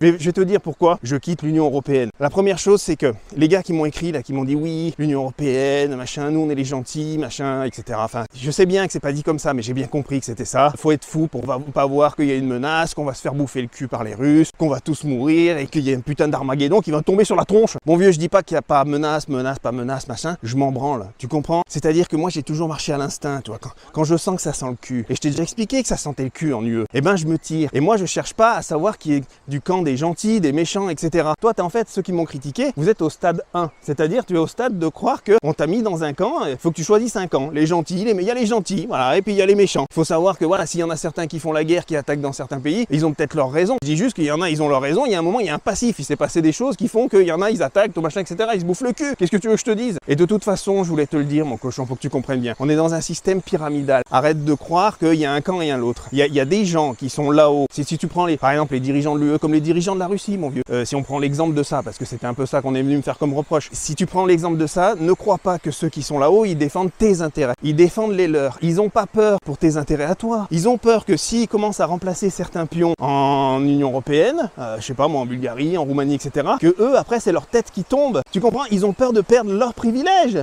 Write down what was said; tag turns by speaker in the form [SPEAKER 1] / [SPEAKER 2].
[SPEAKER 1] Je vais te dire pourquoi je quitte l'Union Européenne. La première chose, c'est que les gars qui m'ont écrit, là, qui m'ont dit oui, l'Union Européenne, machin, nous on est les gentils, machin, etc. Enfin, je sais bien que c'est pas dit comme ça, mais j'ai bien compris que c'était ça. Faut être fou pour pas voir qu'il y a une menace, qu'on va se faire bouffer le cul par les Russes, qu'on va tous mourir et qu'il y a une putain d'Armageddon qui va tomber sur la tronche. Mon vieux, je dis pas qu'il n'y a pas menace, machin, je m'en branle. Tu comprends? C'est-à-dire que moi j'ai toujours marché à l'instinct, tu vois. Quand je sens que ça sent le cul, et je t'ai déjà expliqué que ça sentait le cul en UE, eh ben je me tire. Et moi je cherche pas à savoir qui est du camp des gentils, des méchants, etc. Toi, t'es en fait, ceux qui m'ont critiqué, vous êtes au stade 1. C'est-à-dire, tu es au stade de croire qu'on t'a mis dans un camp, il faut que tu choisisses un camp. Les gentils, il y a les gentils, voilà, et puis il y a les méchants. Il faut savoir que voilà, s'il y en a certains qui font la guerre, qui attaquent dans certains pays, ils ont peut-être leur raison. Je dis juste qu'il y en a, ils ont leur raison, il y a un moment, il y a un passif, il s'est passé des choses qui font qu'il y en a, ils attaquent, tout machin, etc. Ils se bouffent le cul. Qu'est-ce que tu veux que je te dise? Et de toute façon, je voulais te le dire, mon cochon, faut que tu comprennes bien. On est dans un système pyramidal. Arrête de croire qu'il y a un camp et un autre. Il y a des gens qui sont là-haut. Si tu prends par exemple, les dirigeants de l'UE, comme les dirigeants de la Russie, mon vieux. Si on prend l'exemple de ça, parce que c'était un peu ça qu'on est venu me faire comme reproche. Si tu prends l'exemple de ça, ne crois pas que ceux qui sont là-haut, ils défendent tes intérêts. Ils défendent les leurs. Ils n'ont pas peur pour tes intérêts à toi. Ils ont peur que s'ils commencent à remplacer certains pions en Union Européenne, je sais pas moi, en Bulgarie, en Roumanie, etc., que eux, après, c'est leur tête qui tombe. Tu comprends? Ils ont peur de perdre leurs privilèges.